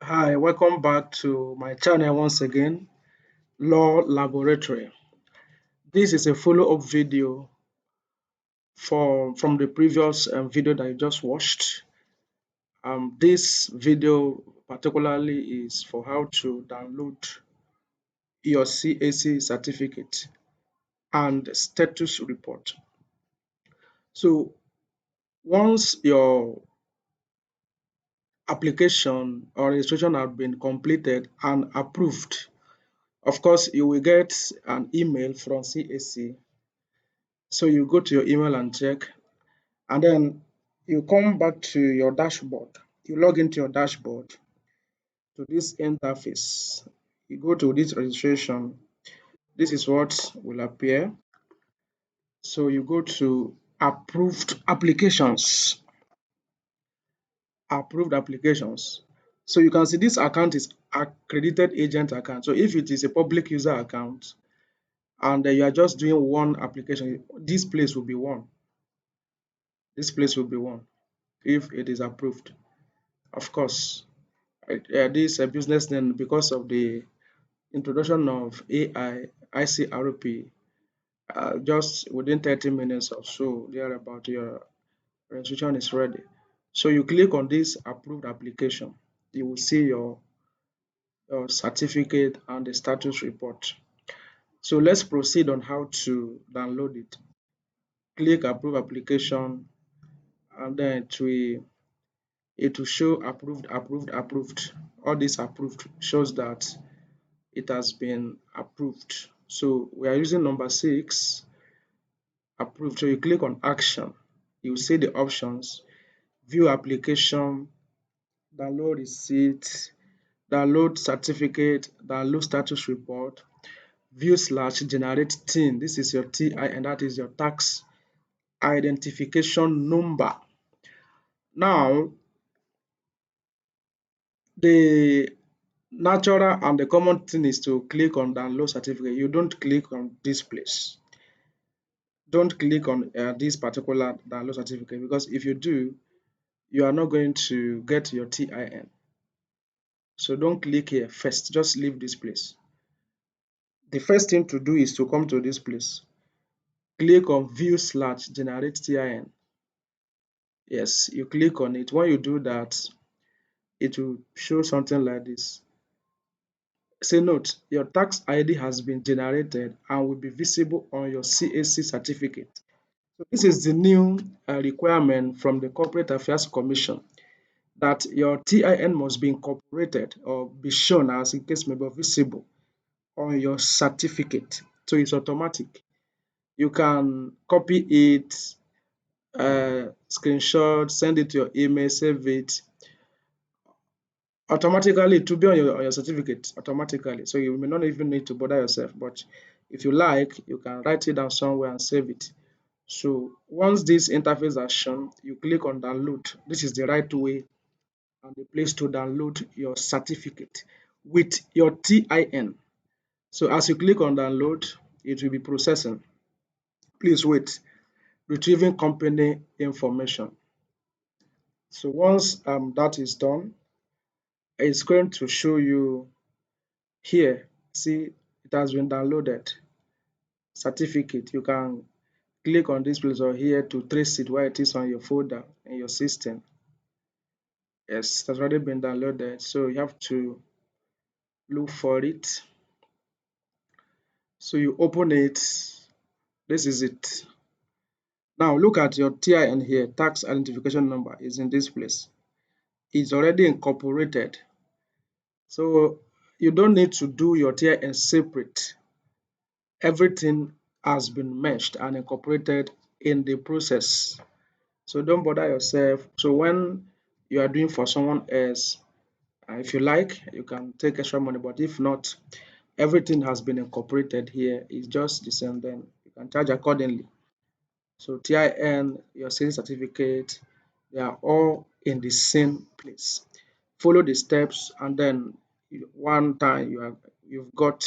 Hi, welcome back to my channel once again, Law Laboratory. This is a follow-up video from the previous video that you just watched. This video particularly is for how to download your CAC certificate and status report. So once your application or registration have been completed and approved, of course, you will get an email from CAC. So you go to your email and check, and then you come back to your dashboard. You log into your dashboard to this interface. You go to this registration. This is what will appear. So you go to approved applications. Approved applications. So you can see this account is accredited agent account. So if it is a public user account and you are just doing one application, this place will be one. This place will be one if it is approved. Of course, this business name, because of the introduction of AI, ICRP, just within 30 minutes or so, thereabout, your registration is ready. So you click on this approved application. You will see your certificate and the status report. So let's proceed on how to download it. Click approve application, and then it will show approved, approved, approved. All this approved shows that it has been approved. So we are using number 6, approved. So you click on action. You see the options: view application, download receipt, download certificate, download status report, view/generate TIN. This is your TI, and that is your tax identification number. Now, the natural and the common thing is to click on download certificate. You don't click on this place. Don't click on this particular download certificate, because if you do, you are not going to get your TIN. So don't click here first. Just leave this place. The first thing to do is to come to this place. Click on view/generate TIN. Yes, you click on it. When you do that, it will show something like this. Say note, your tax ID has been generated and will be visible on your CAC certificate. So this is the new requirement from the Corporate Affairs Commission, that your TIN must be incorporated or be shown, as in case may be visible, on your certificate. So it's automatic. You can copy it, screenshot, send it to your email, save it. Automatically, it will be on your certificate automatically. So you may not even need to bother yourself. But if you like, you can write it down somewhere and save it. So once this interface are shown, you click on download. This is the right way and the place to download your certificate with your TIN. So as you click on download, it will be processing. Please wait. Retrieving company information. So once that is done, it's going to show you here. See, it has been downloaded. Certificate. You can click on this place or here to trace it where it is on your folder in your system. Yes, it has already been downloaded. So you have to look for it. So you open it. This is it. Now look at your TIN here. Tax identification number is in this place. It's already incorporated. So you don't need to do your TIN separate. Everything has been meshed and incorporated in the process. So don't bother yourself. So when you are doing for someone else, if you like, you can take extra money, but if not, everything has been incorporated here. It's just the same, then you can charge accordingly. So TIN, your sales certificate, they are all in the same place. Follow the steps, and then one time you've got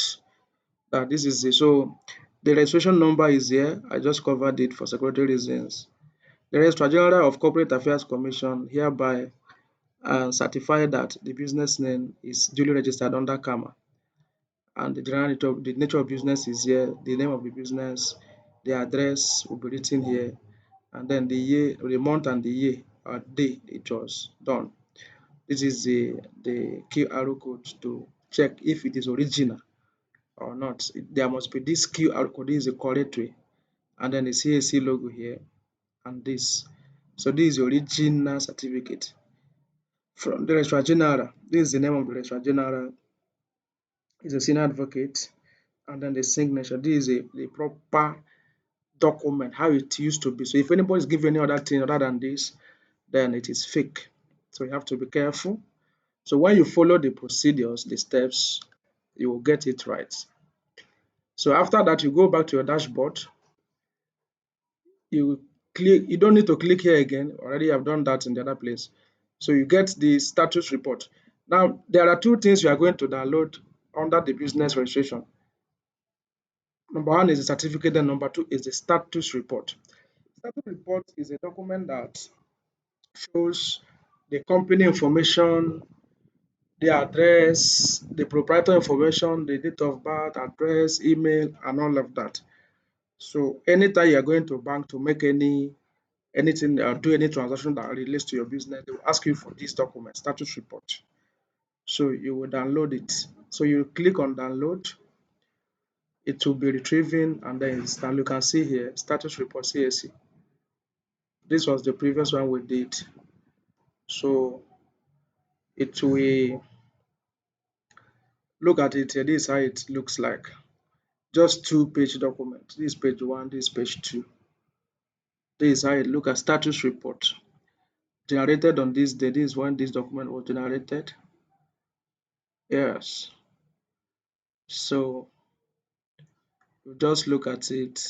that. This is it. So the registration number is here. I just covered it for security reasons. The Registrar General of Corporate Affairs Commission hereby and certify that the business name is duly registered under CAMA, and the nature of business is here, the name of the business, the address will be written here, and then the year, the month and the year or day it was done. This is the QR code to check if it is original or not. There must be this QR code. This is the correct way, and then the CAC logo here and this. So this is the original certificate from the Registrar General. This is the name of the Registrar General. Is a senior advocate, and then the signature. This is the proper document, how it used to be. So if anybody is giving any other thing other than this, then it is fake. So you have to be careful. So when you follow the procedures, the steps, you will get it right. So after that, you go back to your dashboard. You click. You don't need to click here again. Already, have done that in the other place. So you get the status report. Now there are two things you are going to download under the business registration. Number one is the certificate, and number two is the status report. Status report is a document that shows the company information, the address, the proprietor information, the date of birth, address, email, and all of that. So anytime you are going to bank to make anything or do any transaction that relates to your business, they will ask you for this document, status report. So you will download it. So you click on download, it will be retrieving, and then it's down. You can see here status report CAC. This was the previous one we did. So it will look at it here. This is how it looks like. Just two-page document. This is page one, this is page two. This is how it look at status report. Generated on this day. This is when this document was generated. Yes. So you just look at it.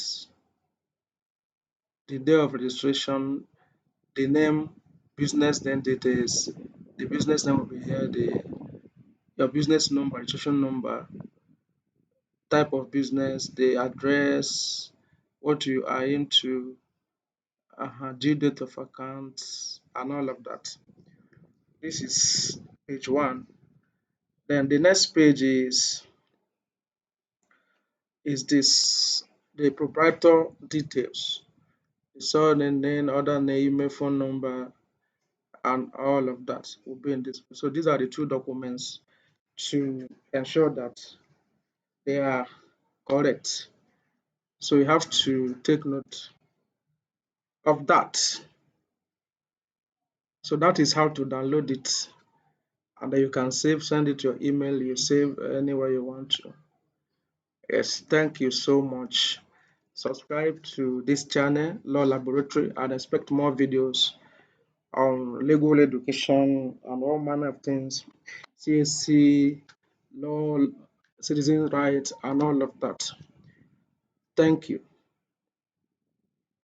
The day of registration, the name, business name details. The business name will be here. Your business number, registration number, type of business, the address, what you are into, due date of account, and all of that. This is page one. Then the next page is this the proprietor details. The surname, name, other name, email, phone number, and all of that will be in this. So these are the two documents to ensure that they are correct. So you have to take note of that. So that is how to download it, and then you can send it to your email, you save anywhere you want to. Yes, thank you so much. Subscribe to this channel, Law Laboratory, and expect more videos on legal education and all manner of things, CAC, law, citizen rights, and all of that. Thank you.